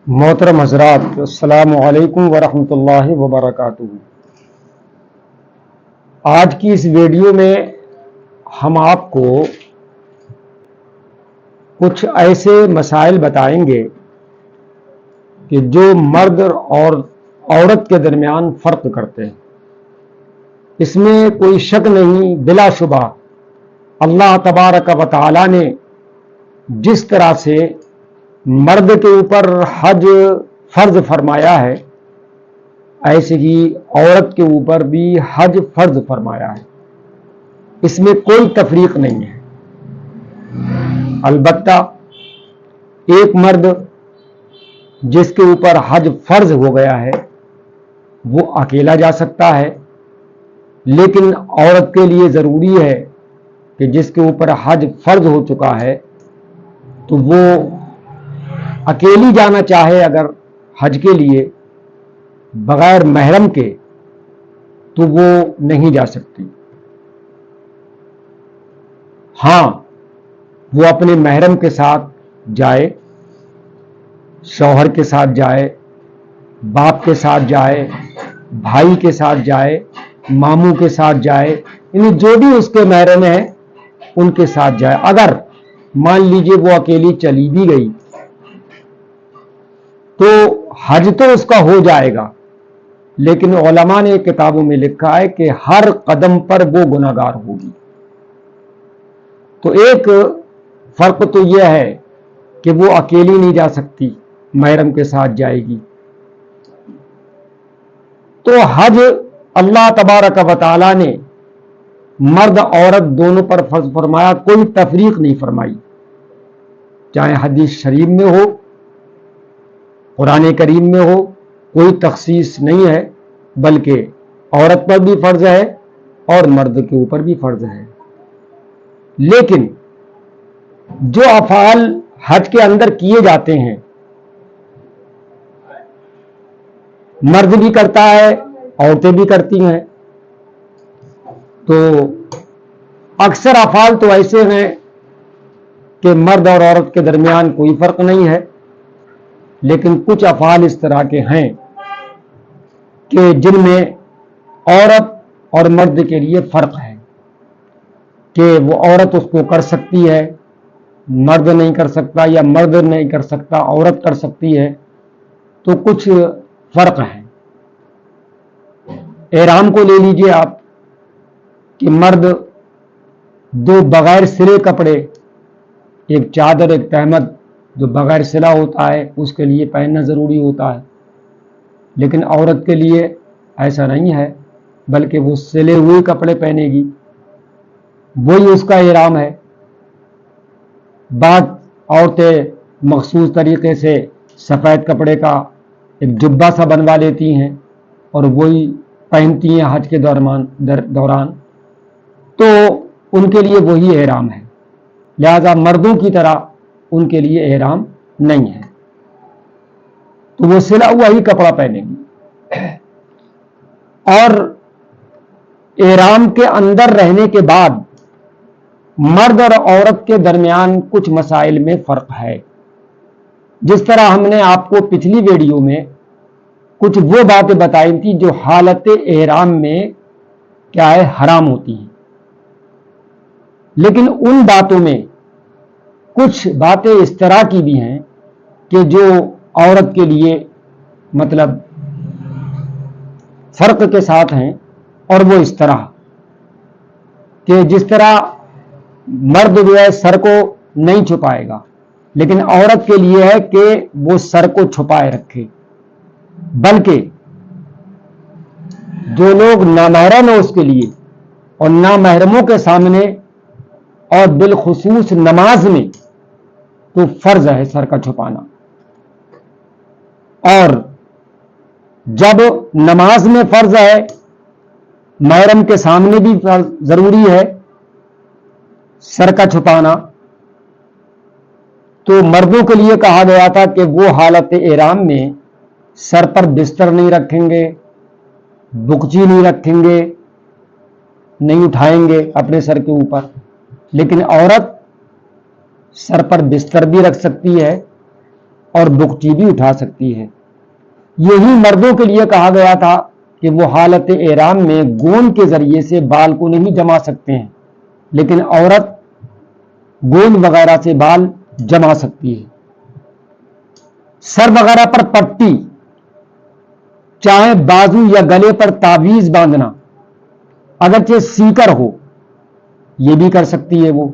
मोहतरम हजरात, अस्सलामु अलैकुम वरहमतुल्लाहि वबरकातुहू। आज की इस वीडियो में हम आपको कुछ ऐसे मसाइल बताएंगे कि जो मर्द और औरत के दरमियान फ़र्क करते हैं। इसमें कोई शक नहीं, बिलाशुबा अल्लाह तबारक व तआला ने जिस तरह से मर्द के ऊपर हज फर्ज फरमाया है, ऐसे ही औरत के ऊपर भी हज फर्ज फरमाया है। इसमें कोई तफरीक नहीं है। अलबत्ता एक मर्द जिसके ऊपर हज फर्ज हो गया है वो अकेला जा सकता है, लेकिन औरत के लिए ज़रूरी है कि जिसके ऊपर हज फर्ज हो चुका है तो वो अकेली जाना चाहे अगर हज के लिए बगैर महरम के, तो वो नहीं जा सकती। हाँ, वो अपने महरम के साथ जाए, शौहर के साथ जाए, बाप के साथ जाए, भाई के साथ जाए, मामू के साथ जाए, यानी जो भी उसके महरम है उनके साथ जाए। अगर मान लीजिए वो अकेली चली भी गई तो हज तो उसका हो जाएगा, लेकिन उलमा ने किताबों में लिखा है कि हर कदम पर वो गुनाहगार होगी। तो एक फर्क तो यह है कि वो अकेली नहीं जा सकती, महरम के साथ जाएगी। तो हज अल्लाह तबारक व तआला ने मर्द औरत दोनों पर फर्ज फरमाया, कोई तफरीक नहीं फरमाई। चाहे हदीस शरीफ में हो, कुरान करीम में हो, कोई तखसीस नहीं है, बल्कि औरत पर भी फर्ज है और मर्द के ऊपर भी फर्ज है। लेकिन जो अफ़ाल हज के अंदर किए जाते हैं, मर्द भी करता है, औरतें भी करती हैं। तो अक्सर अफ़ाल तो ऐसे हैं कि मर्द और औरत के दरमियान कोई फर्क नहीं है, लेकिन कुछ अफ़ाल इस तरह के हैं कि जिनमें औरत और मर्द के लिए फ़र्क है कि वो औरत उसको कर सकती है, मर्द नहीं कर सकता, या मर्द नहीं कर सकता, औरत कर सकती है। तो कुछ फ़र्क है। एहराम को ले लीजिए आप कि मर्द दो बगैर सिले कपड़े, एक चादर एक तहमद जो बगैर सिला होता है उसके लिए पहनना ज़रूरी होता है, लेकिन औरत के लिए ऐसा नहीं है, बल्कि वो सिले हुए कपड़े पहनेगी, वही उसका एहराम है। बाद औरतें मखसूस तरीके से सफ़ेद कपड़े का एक जुब्बा सा बनवा लेती हैं और वही पहनती हैं हज के दौरान, तो उनके लिए वही एहराम है। लिहाजा मर्दों की तरह उनके लिए एहराम नहीं है, तो वो सिला हुआ ही कपड़ा पहनेगी। और एहराम के अंदर रहने के बाद मर्द और औरत के दरमियान कुछ मसाइल में फ़र्क है। जिस तरह हमने आपको पिछली वीडियो में कुछ वो बातें बताई थी जो हालत एहराम में क्या है, हराम होती हैं, लेकिन उन बातों में कुछ बातें इस तरह की भी हैं कि जो औरत के लिए मतलब फ़र्क के साथ हैं। और वो इस तरह कि जिस तरह मर्द जो है सर को नहीं छुपाएगा, लेकिन औरत के लिए है कि वो सर को छुपाए रखे। बल्कि जो लोग नामहरम है उसके लिए और नामहरमों के सामने और बिलखुसूस नमाज में तो फर्ज है सर का छुपाना। और जब नमाज में फर्ज है, महरम के सामने भी जरूरी है सर का छुपाना, तो मर्दों के लिए कहा गया था कि वो हालत एहराम में सर पर बिस्तर नहीं रखेंगे, बुकची नहीं रखेंगे, नहीं उठाएंगे अपने सर के ऊपर। लेकिन औरत सर पर बिस्तर भी रख सकती है اور بگٹی بھی اٹھا سکتی ہے۔ یہی مردوں کے لیے کہا گیا تھا کہ وہ حالت احرام میں گوند کے ذریعے سے بال کو نہیں جما سکتے ہیں، لیکن عورت گوند وغیرہ سے بال جما سکتی ہے۔ سر وغیرہ پر پٹی، چاہے بازو یا گلے پر تعویذ باندھنا، اگرچہ سیکر ہو، یہ بھی کر سکتی ہے وہ۔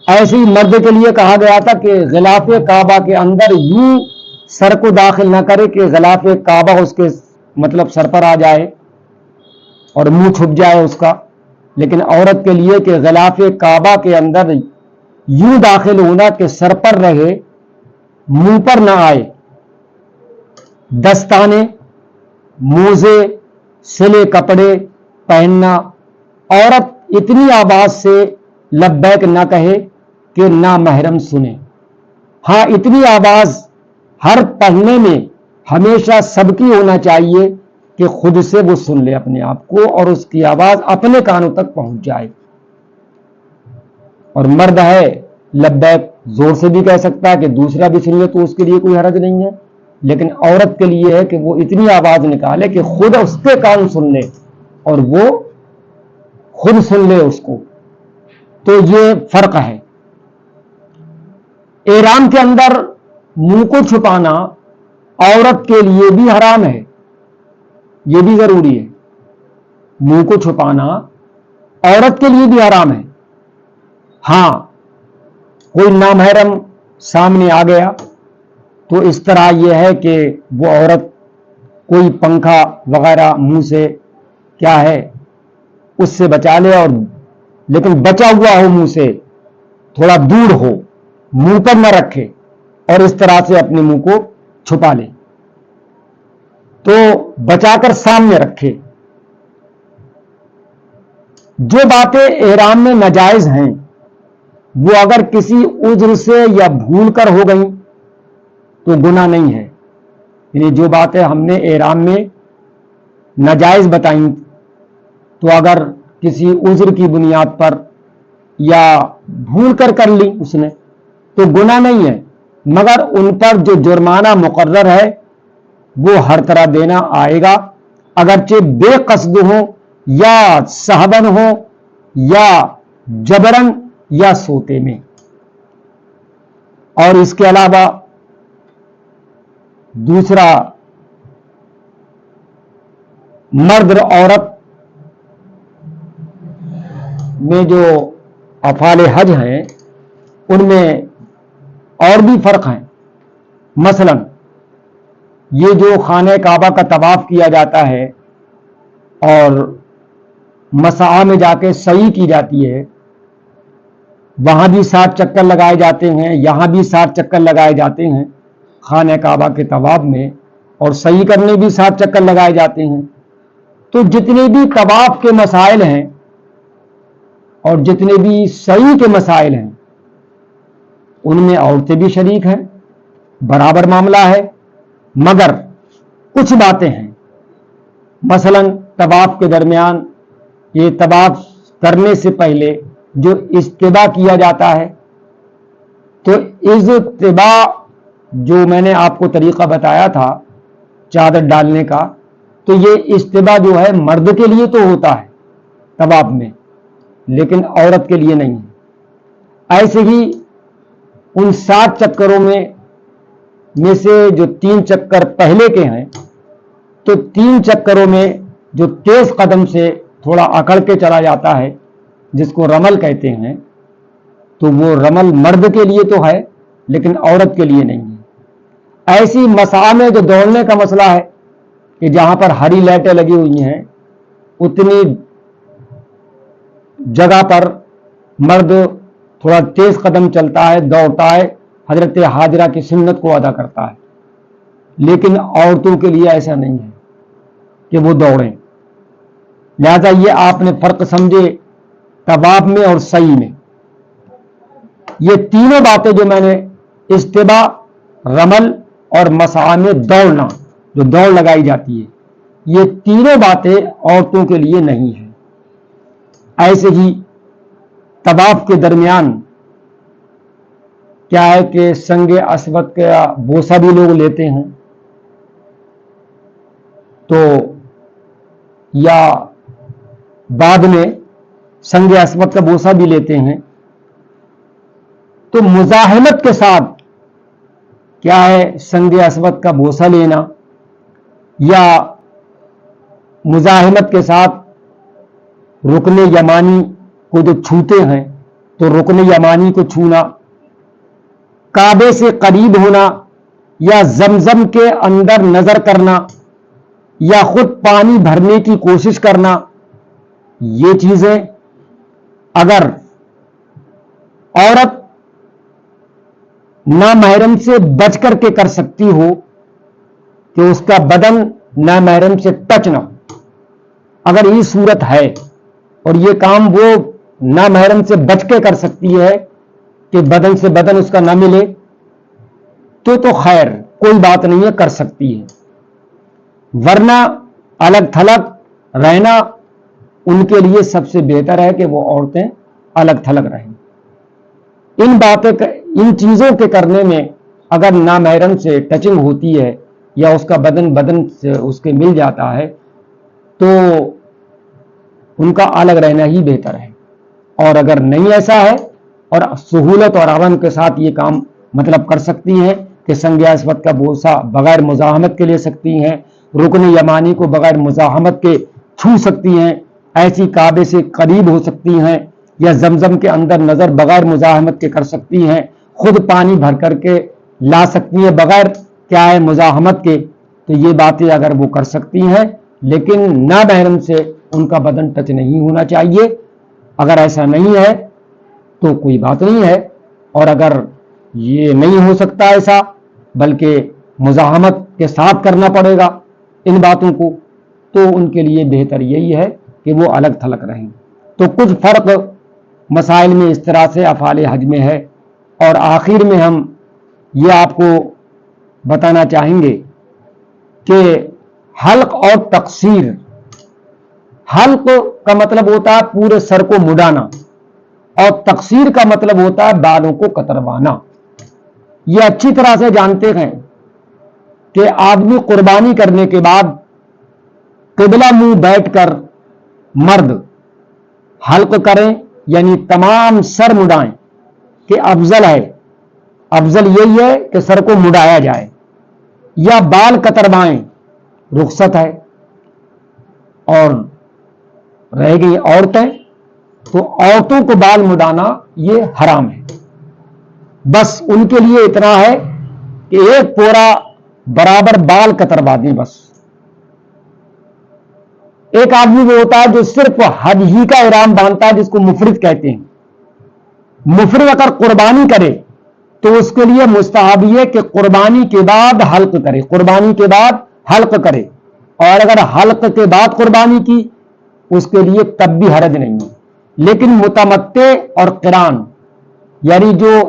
ایسے ہی مرد کے لیے کہا گیا تھا کہ غلاف کعبہ کے اندر یوں سر کو داخل نہ کرے کہ غلاف کعبہ اس کے مطلب سر پر آ جائے اور منہ چھپ جائے اس کا، لیکن عورت کے لیے کہ غلاف کعبہ کے اندر یوں داخل ہونا کہ سر پر رہے، منہ پر نہ آئے۔ دستانے، موزے، سلے کپڑے پہننا، عورت اتنی آواز سے لبیک نہ کہے کہ نامحرم سنے۔ ہاں، اتنی آواز ہر پڑھنے میں ہمیشہ سب کی ہونا چاہیے کہ خود سے وہ سن لے اپنے آپ کو اور اس کی آواز اپنے کانوں تک پہنچ جائے۔ اور مرد ہے لبیک زور سے بھی کہہ سکتا ہے کہ دوسرا بھی سن لے تو اس کے لیے کوئی حرج نہیں ہے، لیکن عورت کے لیے ہے کہ وہ اتنی آواز نکالے کہ خود اس کے کان سن لے اور وہ خود سن لے اس کو۔ تو یہ فرق ہے۔ احرام کے اندر منہ کو چھپانا عورت کے لیے بھی حرام ہے، یہ بھی ضروری ہے۔ منہ کو چھپانا عورت کے لیے بھی حرام ہے۔ ہاں، کوئی نامحرم سامنے آ گیا تو اس طرح یہ ہے کہ وہ عورت کوئی پنکھا وغیرہ منہ سے کیا ہے اس سے بچا لے، اور لیکن بچا ہوا ہو منہ سے، تھوڑا دور ہو، منہ پر نہ رکھے اور اس طرح سے اپنے منہ کو چھپا لے، تو بچا کر سامنے رکھے۔ جو باتیں احرام میں ناجائز ہیں وہ اگر کسی عذر سے یا بھول کر ہو گئیں تو گناہ نہیں ہے۔ یعنی جو باتیں ہم نے احرام میں ناجائز بتائیں تو اگر کسی عذر کی بنیاد پر یا بھول کر لی اس نے تو گناہ نہیں ہے، مگر ان پر جو جرمانہ مقرر ہے وہ ہر طرح دینا آئے گا، اگرچہ بے قصد ہو یا صحبن ہو یا جبرن یا سوتے میں۔ اور اس کے علاوہ دوسرا، مرد اور عورت میں جو افعال حج ہیں ان میں اور بھی فرق ہیں۔ مثلا یہ جو خانہ کعبہ کا طواف کیا جاتا ہے اور مسعی میں جا کے سعی کی جاتی ہے، وہاں بھی 7 چکر لگائے جاتے ہیں، یہاں بھی 7 چکر لگائے جاتے ہیں خانہ کعبہ کے طواف میں، اور سعی کرنے بھی 7 چکر لگائے جاتے ہیں۔ تو جتنے بھی طواف کے مسائل ہیں اور جتنے بھی سعی کے مسائل ہیں ان میں عورتیں بھی شریک ہیں، برابر معاملہ ہے، مگر کچھ باتیں ہیں۔ مثلا طواف کے درمیان، یہ طواف کرنے سے پہلے جو اجتباء کیا جاتا ہے، تو اجتباء جو میں نے آپ کو طریقہ بتایا تھا چادر ڈالنے کا، تو یہ اجتباء جو ہے مرد کے لیے تو ہوتا ہے طواف میں، لیکن عورت کے لیے نہیں ہے۔ ایسے ہی ان 7 چکروں میں سے جو 3 چکر پہلے کے ہیں، تو 3 چکروں میں جو تیز قدم سے تھوڑا اکڑ کے چلا جاتا ہے جس کو رمل کہتے ہیں، تو وہ رمل مرد کے لیے تو ہے لیکن عورت کے لیے نہیں ہے۔ ایسی مسعی میں جو دوڑنے کا مسئلہ ہے کہ جہاں پر ہری لائٹیں لگی ہوئی ہیں اتنی جگہ پر مرد تھوڑا تیز قدم چلتا ہے، دوڑتا ہے، حضرت حاجرہ کی سنت کو ادا کرتا ہے، لیکن عورتوں کے لیے ایسا نہیں ہے کہ وہ دوڑیں۔ لہذا یہ آپ نے فرق سمجھے طواف میں اور سعی میں۔ یہ تینوں باتیں جو میں نے اجتباء، رمل اور مسعی میں دوڑنا، جو دوڑ لگائی جاتی ہے، یہ تینوں باتیں عورتوں کے لیے نہیں ہیں۔ ایسے ہی طواف کے درمیان क्या है कि संग अस्वद का बोसा भी लोग लेते हैं, तो या बाद में संग अस्वद का बोसा भी लेते हैं। तो मुजाहिमत के साथ क्या है, संग अस्वद का बोसा लेना या मुजाहिमत के साथ रुकने यमानी को जो छूते हैं, तो रुकने यमानी को छूना, काबे से करीब होना या जमजम के अंदर नजर करना या खुद पानी भरने की कोशिश करना, ये चीजें अगर औरत नामहरम से बच करके कर सकती हो कि उसका बदन नामहरम से टच ना हो, अगर ये सूरत है और ये काम वो नामहरम से बच के कर सकती है कि बदन से बदन उसका ना मिले, तो खैर कोई बात नहीं है, कर सकती है। वरना अलग थलग रहना उनके लिए सबसे बेहतर है कि वो औरतें अलग थलग रहें। इन चीजों के करने में अगर नामहरम से टचिंग होती है या उसका बदन से उसके मिल जाता है, तो उनका अलग रहना ही बेहतर है। और अगर नहीं ऐसा है और सहूलत और आराम के साथ ये काम मतलब कर सकती हैं कि संग अस्वद का बोसा बगैर मुजाहमत के ले सकती हैं, रुकन यमानी को बगैर मुजाहमत के छू सकती हैं, ऐसी काबे से करीब हो सकती हैं या जमजम के अंदर नजर बगैर मुजाहमत के कर सकती हैं, खुद पानी भर करके ला सकती हैं बगैर क्या है मुजाहमत के, तो ये बातें अगर वो कर सकती हैं, लेकिन नामहरम से उनका बदन टच नहीं होना चाहिए। अगर ऐसा नहीं है तो कोई बात नहीं है, और अगर ये नहीं हो सकता ऐसा, बल्कि मुजाहमत के साथ करना पड़ेगा इन बातों को, तो उनके लिए बेहतर यही है कि वो अलग थलग रहें। तो कुछ फर्क मसाइल में इस तरह से अफ़ाल हज में है। और आखिर में हम ये आपको बताना चाहेंगे कि हल्क और तकसीर, हल्क का मतलब होता है पूरे सर को मुड़ाना और तकसीर का मतलब होता है बालों को कतरवाना। ये अच्छी तरह से जानते हैं कि आदमी कुर्बानी करने के बाद किबला मुंह बैठकर मर्द हल्क करें, यानी तमाम सर मुड़ाएं, कि अफजल है, अफजल यही है कि सर को मुड़ाया जाए, या बाल कतरवाएं रुखसत है। और रह गई औरतें, तो औरतों को बाल मुड़ाना ये हराम है। बस उनके लिए इतना है कि एक पूरा बराबर बाल कतरवा दें बस। एक आदमी वो होता है जो सिर्फ हज ही का इहराम बांधता है, जिसको मुफरिद कहते हैं। मुफरिद अगर कुर्बानी करे तो उसके लिए मुस्तहब है कि कुर्बानी के बाद हल्क करे, कुर्बानी के बाद हल्क करे। और अगर हल्क के बाद कुर्बानी की उसके लिए तब भी हरज नहीं है। लेकिन मुतमत्ते और क़िरान, यानी जो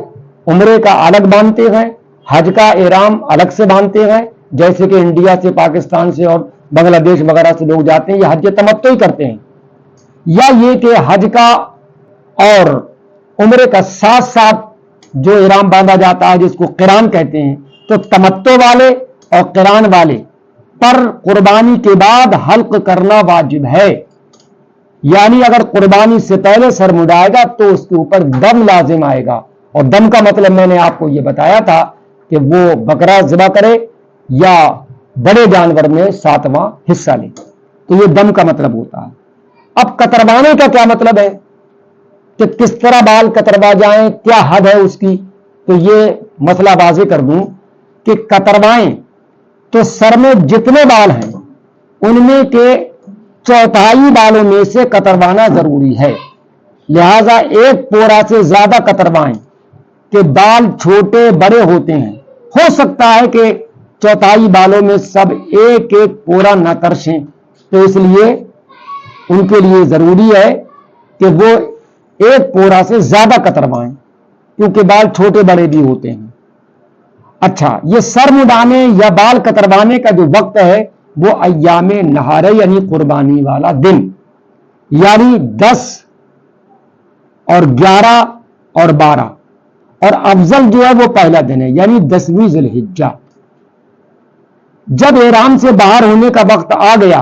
उम्रे का अलग बांधते हैं, हज का इहराम अलग से बांधते हैं, जैसे कि इंडिया से, पाकिस्तान से और बांग्लादेश वगैरह से लोग जाते हैं, ये हज तमत्तो ही करते हैं। या ये कि हज का और उम्रे का साथ साथ जो इहराम बांधा जाता है, जिसको क़िरान कहते हैं, तो तमत्तो वाले और क़िरान वाले पर कुर्बानी के बाद हल्क करना वाजिब है। यानी अगर कुर्बानी से पहले सर मुड़ाएगा तो उसके ऊपर दम लाजिम आएगा। और दम का मतलब मैंने आपको यह बताया था कि वो बकरा ज़िबा करे या बड़े जानवर में 7वां हिस्सा ले, तो ये दम का मतलब होता है। अब कतरवाने का क्या मतलब है कि किस तरह बाल कतरवा जाएं, क्या हद है उसकी, तो ये मसला वाज़ेह कर दूं कि कतरवाएं तो सर में जितने बाल हैं उनमें के चौथाई बालों में से कतरवाना जरूरी है। लिहाजा एक पोरा से ज्यादा कतरवाएं कि बाल छोटे बड़े होते हैं। हो सकता है कि चौथाई बालों में सब एक एक पोरा न तरसें, तो इसलिए उनके लिए जरूरी है कि वो एक पोरा से ज्यादा कतरवाएं, क्योंकि बाल छोटे बड़े भी होते हैं। अच्छा, ये सर मुड़ाने या बाल कतरवाने का जो वक्त है वो अय्यामे नहारे यानी कुर्बानी वाला दिन, यानी 10 और 11 और 12 اور افضل جو ہے وہ پہلا دن ہے، یعنی 10ویں ذی الحجہ۔ جب احرام سے باہر ہونے کا وقت آ گیا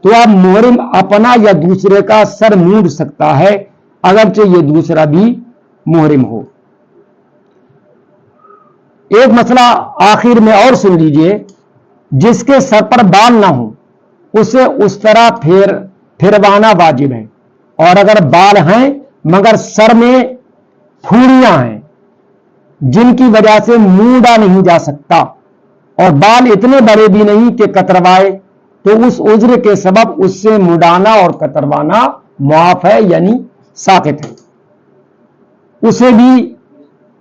تو اب محرم اپنا یا دوسرے کا سر مونڈ سکتا ہے، اگرچہ یہ دوسرا بھی محرم ہو۔ ایک مسئلہ آخر میں اور سن لیجئے، جس کے سر پر بال نہ ہو اسے اس طرح پھروانا واجب ہے، اور اگر بال ہیں مگر سر میں پھوڑیاں ہیں جن کی وجہ سے مونڈا نہیں جا سکتا، اور بال اتنے بڑے بھی نہیں کہ کتروائے، تو اس عذر کے سبب اس سے مڈانا اور کتروانا معاف ہے، یعنی ساقط ہے۔ اسے بھی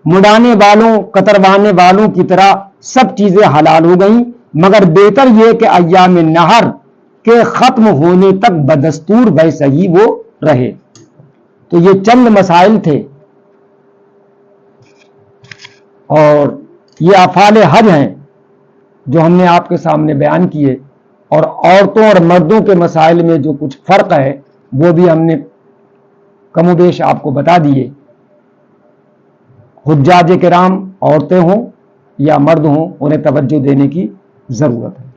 مڈانے والوں کتروانے والوں کی طرح سب چیزیں حلال ہو گئیں، مگر بہتر یہ کہ ایام نہر کے ختم ہونے تک بدستور ویسا ہی وہ رہے۔ تو یہ چند مسائل تھے، اور یہ افعال حج ہیں جو ہم نے آپ کے سامنے بیان کیے، اور عورتوں اور مردوں کے مسائل میں جو کچھ فرق ہے وہ بھی ہم نے کم و بیش آپ کو بتا دیے۔ حجاج کرام عورتیں ہوں یا مرد ہوں، انہیں توجہ دینے کی ضرورت ہے۔